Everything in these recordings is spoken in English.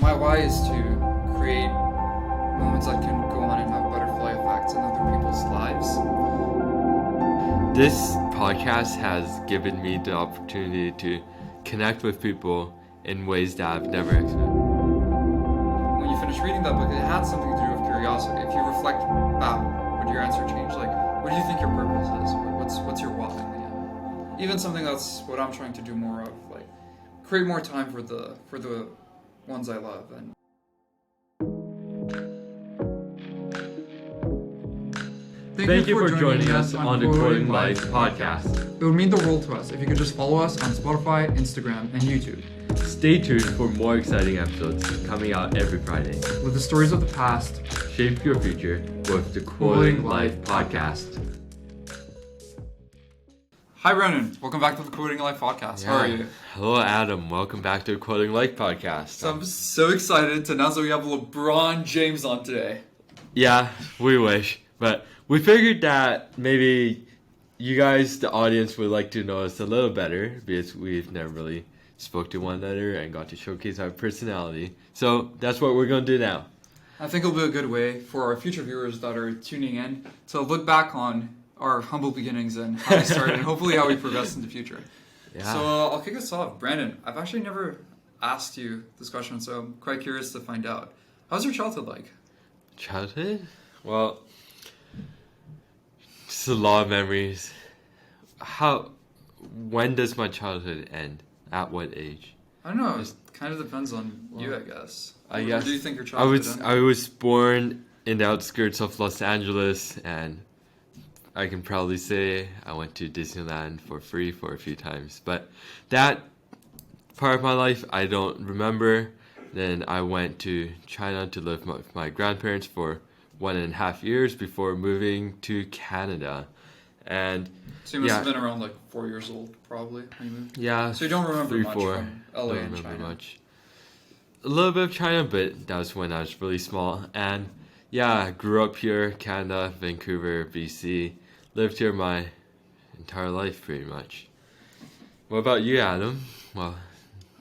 My why is to create moments that can go on and have butterfly effects in other people's lives. This podcast has given me the opportunity to connect with people in ways that I've never expected. When you finish reading that book, it had something to do with curiosity. If you reflect back, would your answer change? Like, what do you think your purpose is? What's your why in the end? Even something that's what I'm trying to do more of, like create more time for the ones I love. And Thank you for joining us on the Quoting Life podcast. It would mean the world to us if you could just follow us on Spotify, Instagram, and YouTube. Stay tuned for more exciting episodes coming out every Friday. With the stories of the past, Shape your future with the Quoting Life podcast. Hi Brennan, welcome back to the Quoting Life podcast. How are you? Hello Adam, welcome back to the Quoting Life podcast. So I'm so excited to announce that we have LeBron James on today. Yeah, we wish, but we figured that maybe you guys, the audience, would like to know us a little better because we've never really spoke to one another and got to showcase our personality. So that's what we're going to do now. I think it'll be a good way for our future viewers that are tuning in to look back on our humble beginnings and how we started and hopefully how we progress in the future. Yeah. So I'll kick us off. Brandon, I've actually never asked you this question, so I'm quite curious to find out. How's your childhood like? Childhood? Well, just a lot of memories. When does my childhood end? At what age? I don't know. It kind of depends on you, I guess. I Where guess do you think your childhood ended? I was born in the outskirts of Los Angeles, and I can proudly say I went to Disneyland for free for a few times. But that part of my life I don't remember. Then I went to China to live with my grandparents for 1.5 years before moving to Canada. And so you must have been around like 4 years old, probably, when you moved? Yeah. So you don't remember 3, much 4. from LA Don't and remember China? much. A little bit of China, but that was when I was really small. And yeah, I grew up here, Canada, Vancouver, BC. Lived here my entire life, pretty much. What about you, Adam? Well,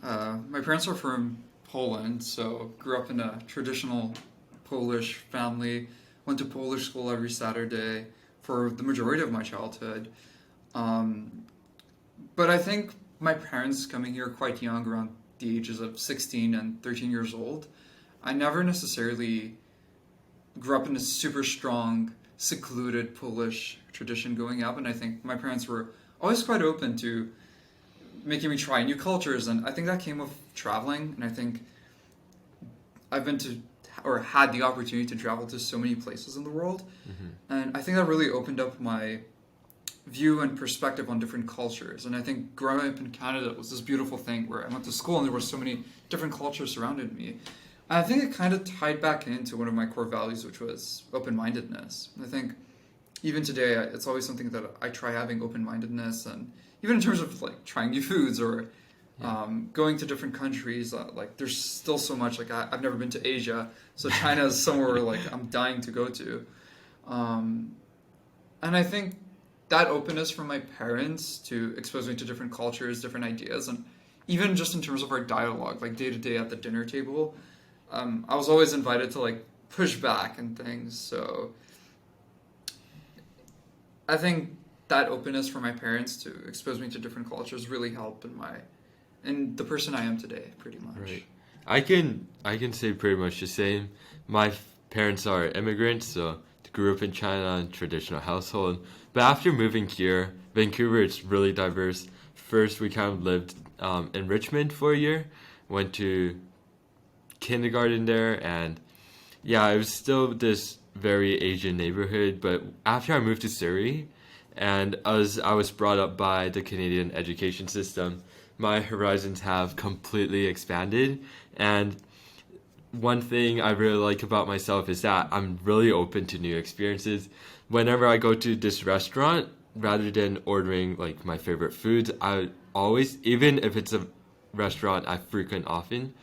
my parents are from Poland, so grew up in a traditional Polish family. Went to Polish school every Saturday for the majority of my childhood. But I think my parents coming here quite young, around the ages of 16 and 13 years old, I never necessarily grew up in a super strong, secluded Polish tradition growing up, and I think my parents were always quite open to making me try new cultures, and I think that came with traveling, and I think I've been to or had the opportunity to travel to so many places in the world, and I think that really opened up my view and perspective on different cultures. And I think growing up in Canada was this beautiful thing where I went to school and there were so many different cultures surrounding me. And I think it kind of tied back into one of my core values, which was open-mindedness. And I think even today, it's always something that I try having open-mindedness, and even in terms of like trying new foods or going to different countries, like there's still so much. Like I've never been to Asia, so China is somewhere like I'm dying to go to. And I think that openness from my parents to expose me to different cultures, different ideas, and even just in terms of our dialogue, like day to day at the dinner table, I was always invited to like push back and things. So I think that openness from my parents to expose me to different cultures really helped in the person I am today, pretty much. right. I can say pretty much the same. My parents are immigrants, so grew up in China in traditional household. But after moving here, Vancouver, it's really diverse. First, we kind of lived in Richmond for a year, went to kindergarten there, and yeah, it was still this very Asian neighborhood. But after I moved to Surrey, and as I was brought up by the Canadian education system, my horizons have completely expanded. And one thing I really like about myself is that I'm really open to new experiences. Whenever I go to this restaurant, rather than ordering like my favorite foods, I always, even if it's a restaurant I frequent often,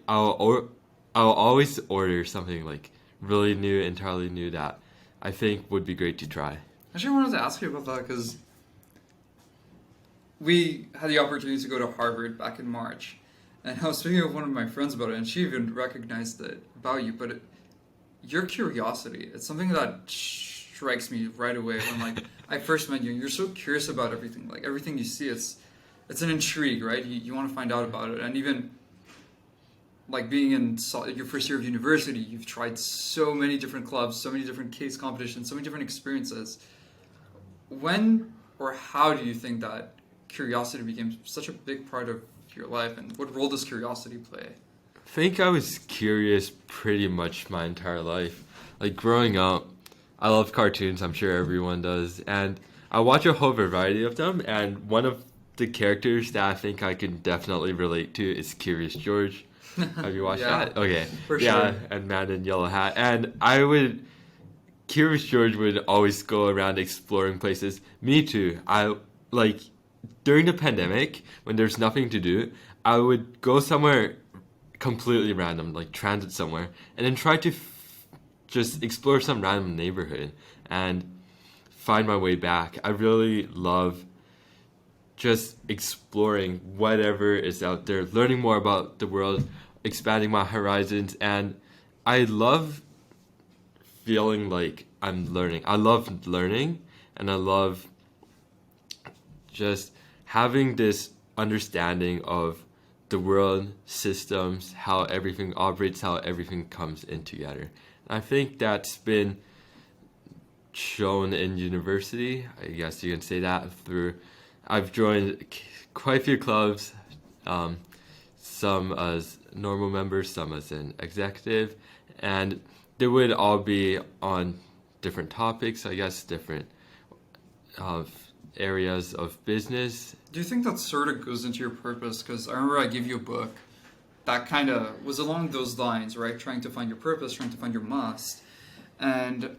I'll always order something like really new, entirely new that I think would be great to try. Actually, I wanted to ask you about that because we had the opportunity to go to Harvard back in March. And I was speaking with one of my friends about it, and she even recognized it about you. But your curiosity, it's something that strikes me right away when like I first met you. You're so curious about everything. Like everything you see, it's an intrigue, right? You want to find out about it. And even like being in your first year of university, you've tried so many different clubs, so many different case competitions, so many different experiences. When or how do you think that curiosity became such a big part of your life, and what role does curiosity play? I think I was curious pretty much my entire life. Like growing up, I love cartoons, I'm sure everyone does, and I watch a whole variety of them, and one of the characters that I think I can definitely relate to is Curious George. Have you watched Yeah, that? Okay. for Yeah, sure. and Man in Yellow Hat. And Curious George would always go around exploring places. Me too. Like, during the pandemic, when there's nothing to do, I would go somewhere completely random, like transit somewhere, and then try to just explore some random neighborhood and find my way back. I really love just exploring whatever is out there, learning more about the world, expanding my horizons, and I love feeling like I'm learning. I love learning, and I love just having this understanding of the world, systems, how everything operates, how everything comes in together. And I think that's been shown in university. I guess you can say that through. I've joined quite a few clubs, um, some as normal members, some as an executive, and they would all be on different topics. I guess different uh, areas of business. Do you think that sort of goes into your purpose? Because I remember I gave you a book that kind of was along those lines, right? Trying to find your purpose, trying to find your must. And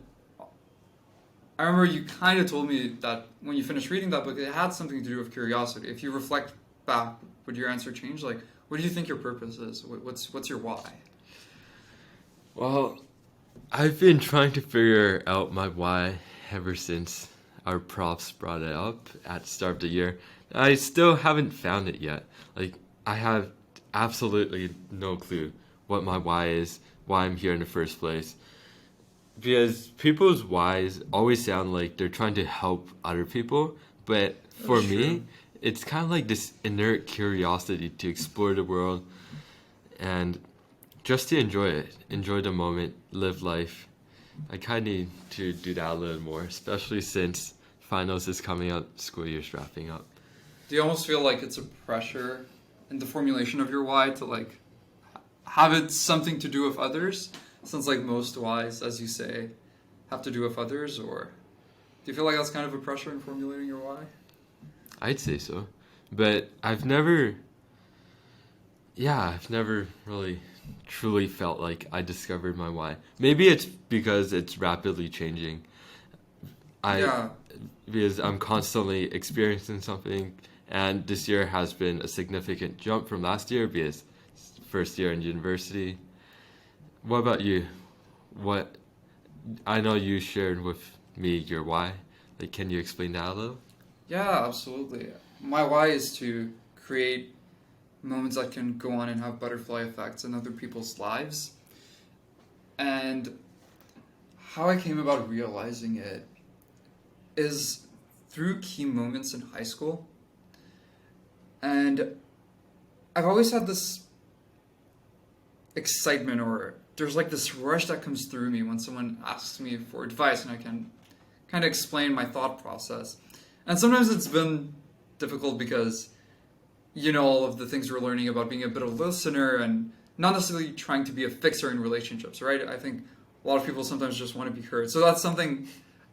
I remember you kind of told me that when you finished reading that book, it had something to do with curiosity. If you reflect back, would your answer change? Like, what do you think your purpose is? What's your why? Well, I've been trying to figure out my why ever since our profs brought it up at the start of the year. I still haven't found it yet. Like, I have absolutely no clue what my why is, why I'm here in the first place. Because people's whys always sound like they're trying to help other people, but for That's true. me, it's kind of like this inert curiosity to explore the world and just to enjoy it, enjoy the moment, live life. I kind of need to do that a little more, especially since finals is coming up, school year's wrapping up. Do you almost feel like it's a pressure in the formulation of your why to like have it something to do with others? Since like most whys, as you say, have to do with others, or do you feel like that's kind of a pressure in formulating your why? I'd say so. But I've never really truly felt like I discovered my why. Maybe it's because it's rapidly changing. I Yeah, because I'm constantly experiencing something, and this year has been a significant jump from last year because first year in university. What about you? What I know you shared with me your why. Like, can you explain that a little? yeah, absolutely. My why is to create moments that can go on and have butterfly effects in other people's lives. And how I came about realizing it is through key moments in high school. And I've always had this excitement, or there's like this rush that comes through me when someone asks me for advice and I can kind of explain my thought process. And sometimes it's been difficult because, you know, all of the things we're learning about being a bit of a listener and not necessarily trying to be a fixer in relationships, right? I think a lot of people sometimes just want to be heard. So that's something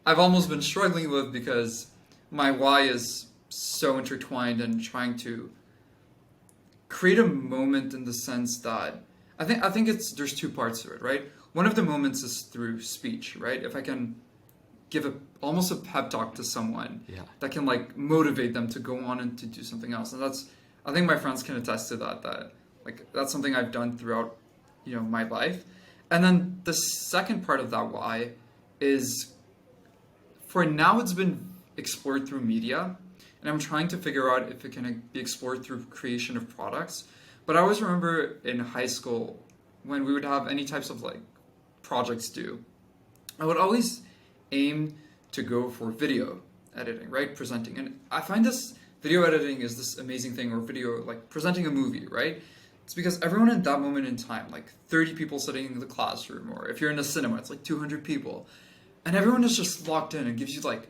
I've almost been struggling with because my why is so intertwined and trying to create a moment in the sense that I think it's there's two parts to it, right? One of the moments is through speech, right? If I can give almost a pep talk to someone Yeah. that can like motivate them to go on and to do something else, and that's I think my friends can attest to that. That like that's something I've done throughout, you know, my life. And then the second part of that why is for now it's been explored through media, and I'm trying to figure out if it can be explored through creation of products. But I always remember in high school when we would have any types of like projects due, I would always aim to go for video editing, right? Presenting. And I find this video editing is this amazing thing, or video like presenting a movie, right? It's because everyone in that moment in time, like 30 people sitting in the classroom, or if you're in a cinema, it's like 200 people. And everyone is just locked in and gives you like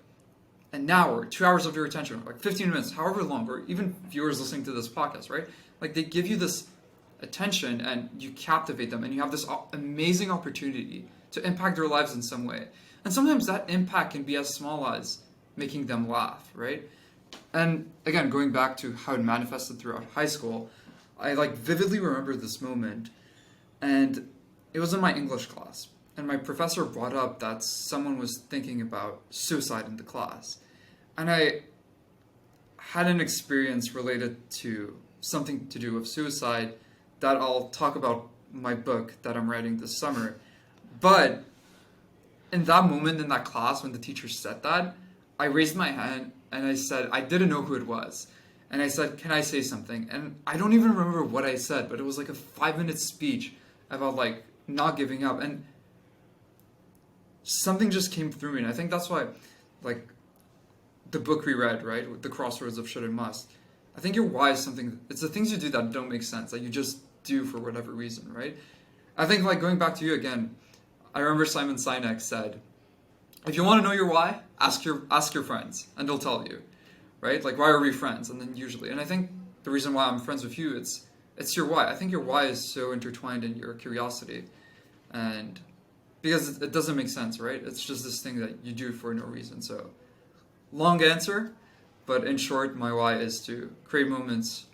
an hour, 2 hours of your attention, like 15 minutes, however long, or even viewers listening to this podcast, right? Like they give you this attention and you captivate them and you have this amazing opportunity to impact their lives in some way. And sometimes that impact can be as small as making them laugh, right? And again, going back to how it manifested throughout high school, I like vividly remember this moment, and it was in my English class. And my professor brought up that someone was thinking about suicide in the class. And I had an experience related to something to do with suicide that I'll talk about my book that I'm writing this summer. But in that moment in that class when the teacher said that, I raised my hand and I said, I didn't know who it was. And I said, can I say something? And I don't even remember what I said, but it was like a 5-minute speech about like not giving up. And something just came through me. And I think that's why, like, the book we read, right? With the crossroads of should and must. I think your why is something, it's the things you do that don't make sense, that you just do for whatever reason, right? I think, like, going back to you again, I remember Simon Sinek said, if you want to know your why, ask your friends, and they'll tell you, right? Like, why are we friends? And then usually, and I think the reason why I'm friends with you, it's your why. I think your why is so intertwined in your curiosity, and because it doesn't make sense, right? It's just this thing that you do for no reason. So, long answer, but in short, my why is to create moments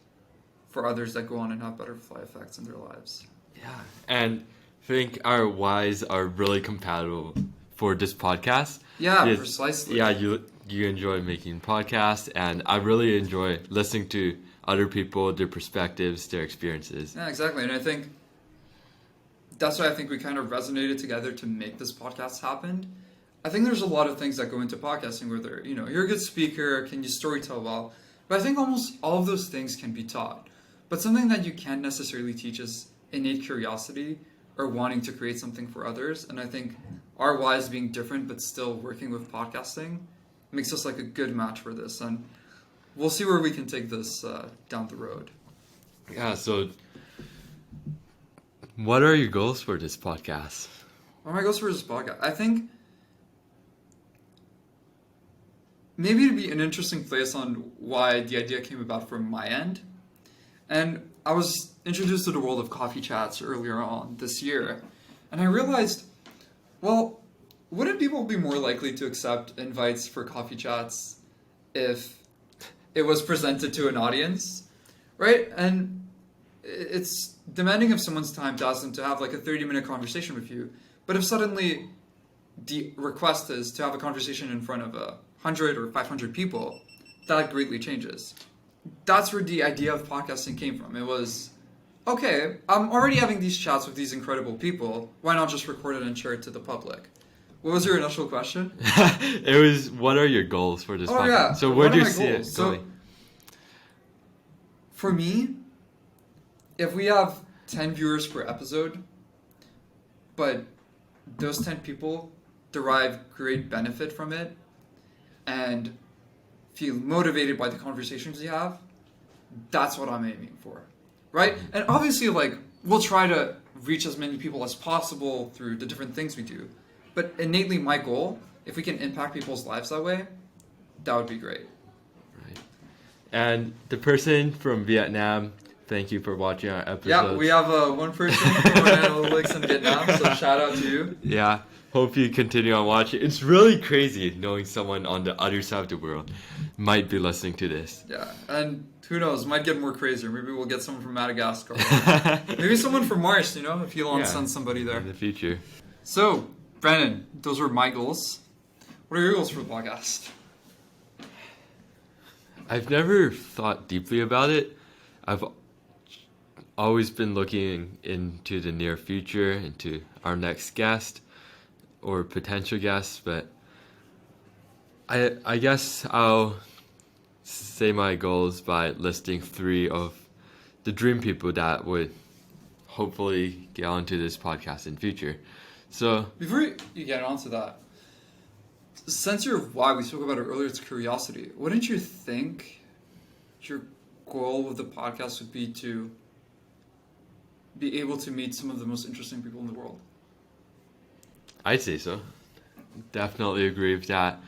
for others that go on and have butterfly effects in their lives. Yeah, and I think our whys are really compatible for this podcast. Yeah, It's- precisely. Yeah, you enjoy making podcasts, and I really enjoy listening to other people, their perspectives, their experiences. Yeah, exactly. And I think that's why I think we kind of resonated together to make this podcast happen. I think there's a lot of things that go into podcasting, whether, you're a good speaker, can you storytell well? But I think almost all of those things can be taught. But something that you can't necessarily teach is innate curiosity or wanting to create something for others. And I think our whys being different but still working with podcasting makes us like a good match for this. And we'll see where we can take this down the road. Yeah, so what are your goals for this podcast? What are my goals for this podcast? I think maybe to be an interesting place on why the idea came about from my end. And I was introduced to the world of coffee chats earlier on this year. And I realized, well, wouldn't people be more likely to accept invites for coffee chats if it was presented to an audience, right? And it's demanding of someone's time to ask them to have like a 30-minute conversation with you. But if suddenly the request is to have a conversation in front of 100 or 500 people, that greatly changes. That's where the idea of podcasting came from. It was, okay, I'm already having these chats with these incredible people. Why not just record it and share it to the public? What was your initial question? It was, what are your goals for this podcast? Yeah. So where What do are you my see it goals? So, going? for me, if we have 10 viewers per episode, but those 10 people derive great benefit from it and feel motivated by the conversations you have, that's what I'm aiming for, right? And obviously, like, we'll try to reach as many people as possible through the different things we do. But innately, my goal, if we can impact people's lives that way, that would be great. Right. And the person from Vietnam, thank you for watching our episode. Yeah, we have one person from analytics in Vietnam, so shout out to you. Yeah, hope you continue on watching. It's really crazy knowing someone on the other side of the world might be listening to this. Yeah, and who knows, might get more crazier. Maybe we'll get someone from Madagascar. Maybe someone from Mars, if Elon sends somebody there. In the future. So, Brandon, those were my goals. What are your goals for the podcast? I've never thought deeply about it. I've always been looking into the near future, into our next guest or potential guests, but I guess I'll say my goals by listing 3 of the dream people that would hopefully get onto this podcast in future. So Before you get onto that, since your why, we spoke about it earlier, it's curiosity. Wouldn't you think your goal with the podcast would be to be able to meet some of the most interesting people in the world? I'd say so. Definitely agree with that.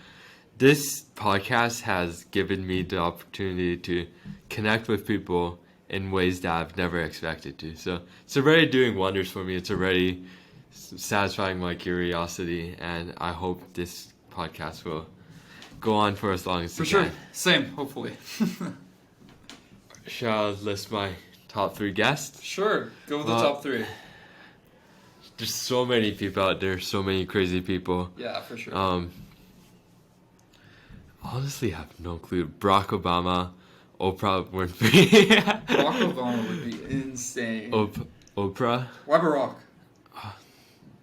This podcast has given me the opportunity to connect with people in ways that I've never expected to. So it's already doing wonders for me. It's already satisfying my curiosity, and I hope this podcast will go on for as long as For it sure. can. Same, hopefully. Shall I list my top 3 guests? Sure. Go with the top 3. There's so many people out there, so many crazy people. Yeah, for sure. Honestly, I have no clue. Barack Obama, Oprah Winfrey. Barack Obama would be insane. Oprah. Why Barack?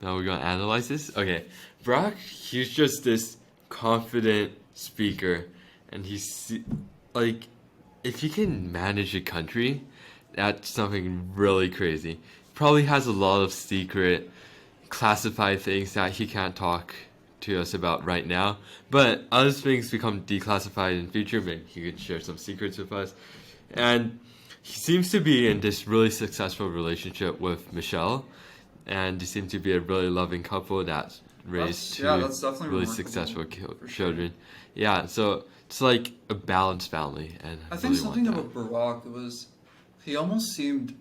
Now we're gonna analyze this. Okay, Barack. He's just this confident speaker, and he's like, if he can manage a country, that's something really crazy. Probably has a lot of secret, classified things that he can't talk to us about right now. But other things become declassified in future. Maybe he could share some secrets with us. And he seems to be in this really successful relationship with Michelle. And they seem to be a really loving couple that raised that's definitely really remarkable, successful for children. sure. Yeah, so it's like a balanced family. And I think really something want that. about Barack was he almost seemed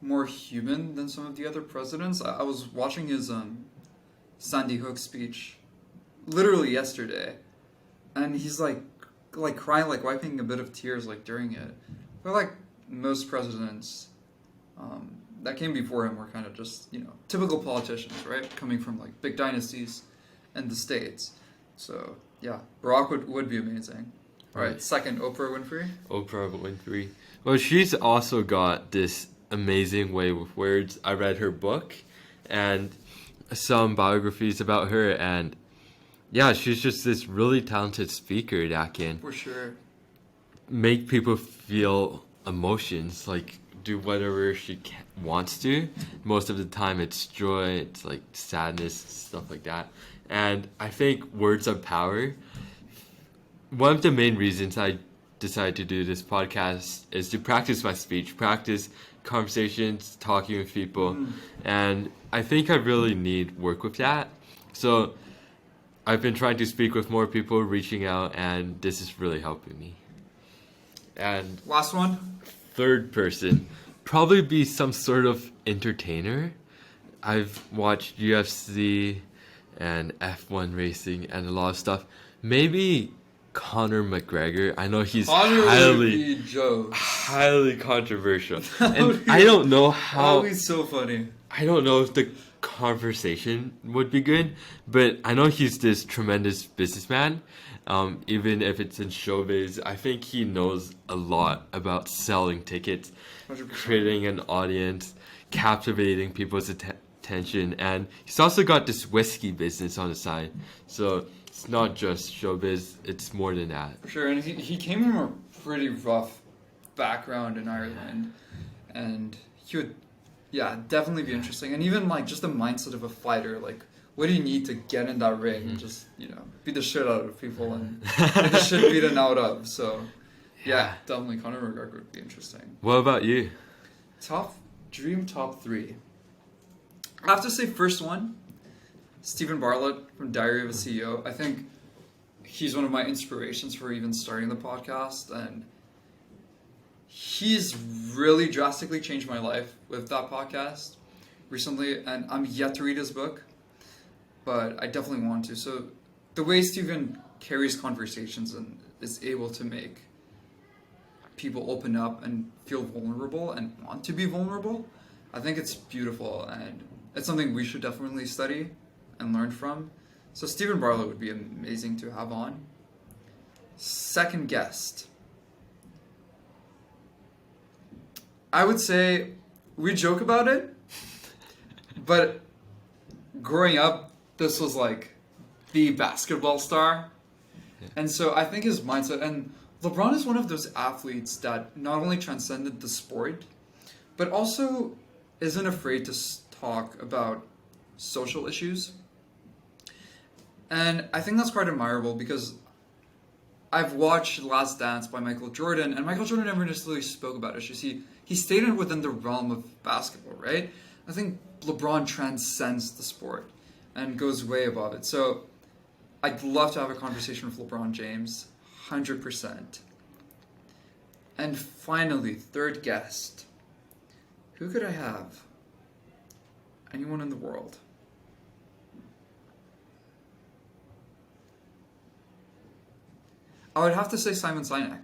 more human than some of the other presidents. I was watching his Sandy Hook speech literally yesterday, and he's like crying, like wiping a bit of tears like during it. But like most presidents that came before him were kind of just, typical politicians, right? Coming from like big dynasties in the States. So yeah, Barack would be amazing. All right, second, Oprah Winfrey. Oprah Winfrey. Well, she's also got this amazing way with words. I read her book and some biographies about her, and yeah, she's just this really talented speaker that can For sure. make people feel emotions, like do whatever she wants to. Most of the time it's joy, it's like sadness, stuff like that. And I think words are power. One of the main reasons I decided to do this podcast is to practice my speech, practice conversations, talking with people. And I think I really need work with that. So I've been trying to speak with more people, reaching out, and this is really helping me. And Last one. third person, probably be some sort of entertainer. I've watched UFC and F1 racing and a lot of stuff. Maybe Conor McGregor. I know he's highly controversial. And I don't know how. Oh, he's so funny. I don't know if the conversation would be good, but I know he's this tremendous businessman. Even if it's in showbiz, I think he knows a lot about selling tickets, 100%. creating an audience, captivating people's attention, and he's also got this whiskey business on the side. So it's not just showbiz; it's more than that. For sure, and he came from a pretty rough background in Ireland, and he would, definitely be interesting. And even like just the mindset of a fighter, like what do you need to get in that ring and just beat the shit out of people and get the shit beaten out of. So yeah, definitely Conor McGregor would be interesting. What about you? Top 3. I have to say first one, Stephen Bartlett from Diary of a CEO. I think he's one of my inspirations for even starting the podcast, and he's really drastically changed my life with that podcast recently, and I'm yet to read his book, but I definitely want to. So the way Stephen carries conversations and is able to make people open up and feel vulnerable and want to be vulnerable, I think it's beautiful, and it's something we should definitely study and learn from. So Stephen Bartlett would be amazing to have on. Second guest, I would say we joke about it, but growing up, this was like the basketball star. And so I think his mindset, and LeBron is one of those athletes that not only transcended the sport, but also isn't afraid to talk about social issues. And I think that's quite admirable because I've watched Last Dance by Michael Jordan, and Michael Jordan never necessarily spoke about issues. He stayed in within the realm of basketball, right? I think LeBron transcends the sport and goes way above it. So I'd love to have a conversation with LeBron James, 100%. And finally, third guest. Who could I have? Anyone in the world. I would have to say Simon Sinek.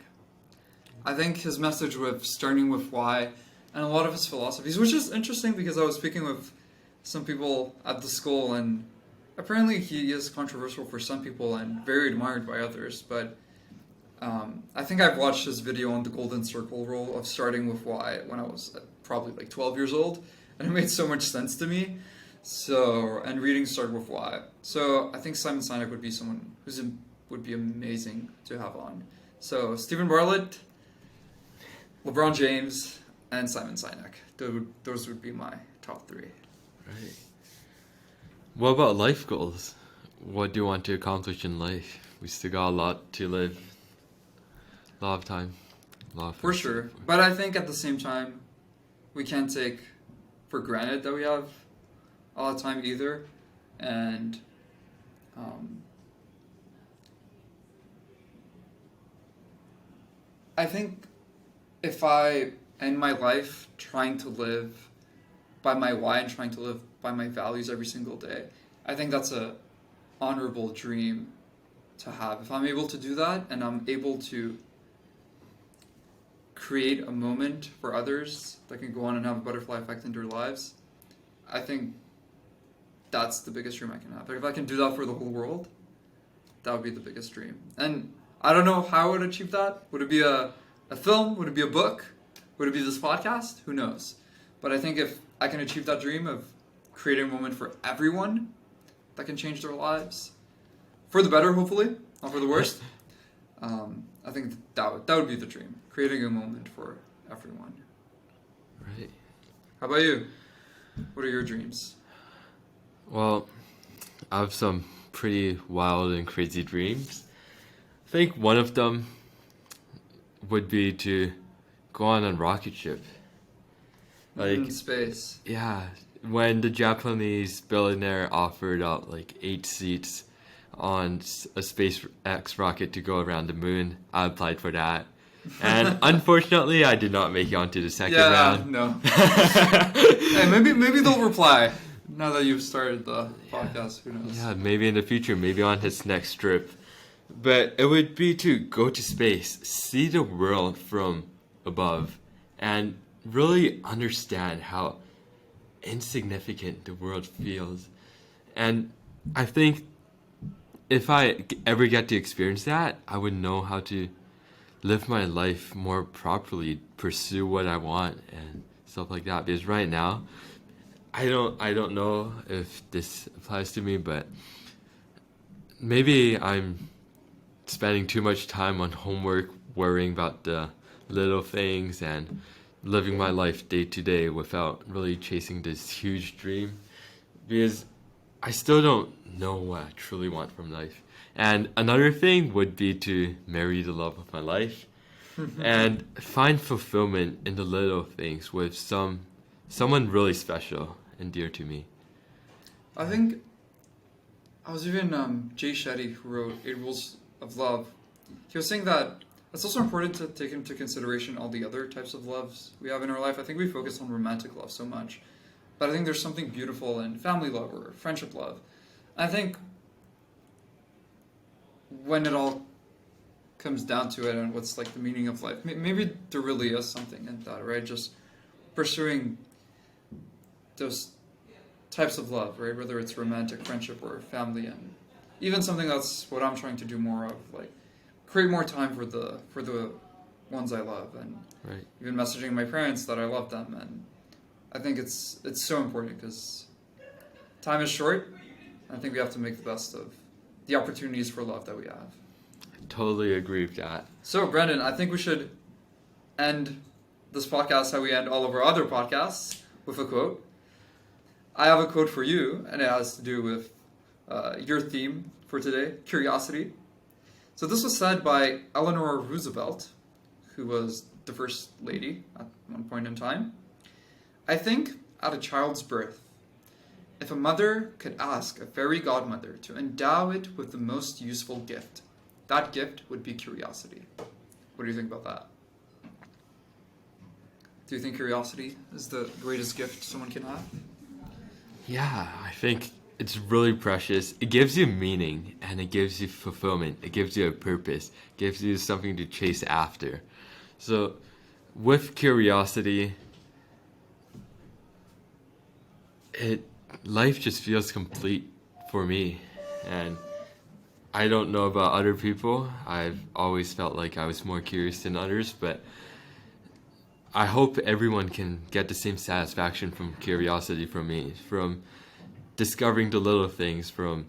I think his message with starting with why and a lot of his philosophies, which is interesting because I was speaking with some people at the school, and apparently he is controversial for some people and very admired by others, but I think I've watched his video on the golden circle rule of starting with why when I was probably like 12 years old, and it made so much sense to me. So, and reading Start With Why. So I think Simon Sinek would be someone would be amazing to have on. So Stephen Bartlett, LeBron James, and Simon Sinek. Those would be my top three. Right. What about life goals? What do you want to accomplish in life? We still got a lot to live. A lot of time. For sure. But I think at the same time, we can't take for granted that we have a lot of time either. And I think if I end my life trying to live by my why and trying to live by my values every single day, I think that's a honorable dream to have. If I'm able to do that and I'm able to create a moment for others that can go on and have a butterfly effect into their lives, I think that's the biggest dream I can have. Like if I can do that for the whole world, that would be the biggest dream. And I don't know how I would achieve that. Would it be a film? Would it be a book? Would it be this podcast? Who knows? But I think if I can achieve that dream of creating a moment for everyone that can change their lives, for the better, hopefully, not for the worst, I think that would be the dream. Creating a moment for everyone. Right. How about you? What are your dreams? Well, I have some pretty wild and crazy dreams. I think one of them would be to go on a rocket ship. Like in space. Yeah, when the Japanese billionaire offered out like 8 seats on a SpaceX rocket to go around the moon, I applied for that. And unfortunately, I did not make it onto the second round. No. Hey, maybe they'll reply now that you've started the podcast. Who knows? Yeah, maybe in the future, maybe on his next trip. But it would be to go to space, see the world from above, and really understand how insignificant the world feels. And I think if I ever get to experience that, I would know how to live my life more properly, pursue what I want and stuff like that. Because right now, I don't know if this applies to me, but maybe I'm spending too much time on homework, worrying about the little things and living my life day to day without really chasing this huge dream, because I still don't know what I truly want from life. And another thing would be to marry the love of my life and find fulfillment in the little things with someone really special and dear to me. I think I was even Jay Shetty, who wrote 8 Rules of Love. He was saying that it's also important to take into consideration all the other types of loves we have in our life. I think we focus on romantic love so much, but I think there's something beautiful in family love or friendship love. I think when it all comes down to it and what's like the meaning of life, maybe there really is something in that, right? Just pursuing those types of love, right? Whether it's romantic, friendship, or family, and even something that's what I'm trying to do more of, like create more time for the ones I love, and Right. even messaging my parents that I love them. And I think it's so important because time is short. I think we have to make the best of the opportunities for love that we have. Totally agree with that. So, Brendan, I think we should end this podcast how we end all of our other podcasts, with a quote. I have a quote for you, and it has to do with your theme for today, curiosity. So this was said by Eleanor Roosevelt, who was the first lady at one point in time. I think at a child's birth, if a mother could ask a fairy godmother to endow it with the most useful gift, that gift would be curiosity. What do you think about that? Do you think curiosity is the greatest gift someone can have? Yeah, I think it's really precious. It gives you meaning and it gives you fulfillment. It gives you a purpose. It gives you something to chase after. So with curiosity, life just feels complete for me. And I don't know about other people. I've always felt like I was more curious than others, but I hope everyone can get the same satisfaction from curiosity from me, from discovering the little things, from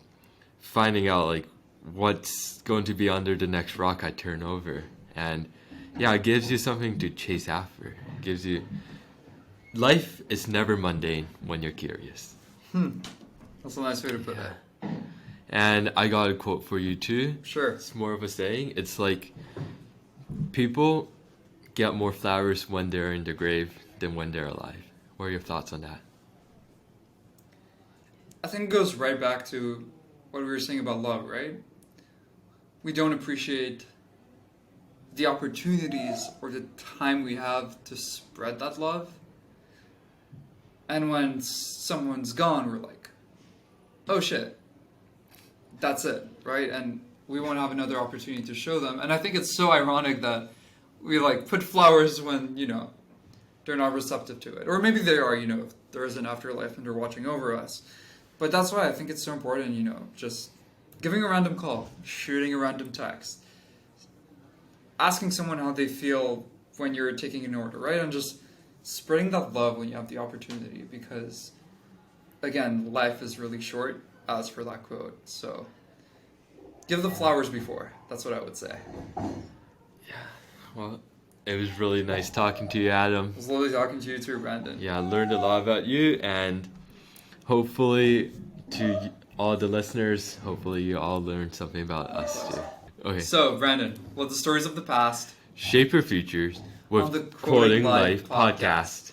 finding out like what's going to be under the next rock I turn over. And yeah, it gives you something to chase after. It gives you... Life is never mundane when you're curious. That's a nice way to put it. And I got a quote for you too. Sure. It's more of a saying. It's like, people get more flowers when they're in the grave than when they're alive. What are your thoughts on that? I think it goes right back to what we were saying about love, right? We don't appreciate the opportunities or the time we have to spread that love. And when someone's gone, we're like, oh shit, that's it, right? And we won't have another opportunity to show them. And I think it's so ironic that we like put flowers when, they're not receptive to it. Or maybe they are, if there is an afterlife and they're watching over us. But that's why I think it's so important, just giving a random call, shooting a random text, asking someone how they feel when you're taking an order, right? And just spreading that love when you have the opportunity, because, again, life is really short, as for that quote. So give the flowers before. That's what I would say. Yeah, well, it was really nice talking to you, Adam. It was lovely talking to you too, Brandon. Yeah, I learned a lot about you, and hopefully to all the listeners, hopefully you all learned something about us too. Okay. So, Brandon, let the stories of the past shape your futures with on the Quoting Life podcast.